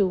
2،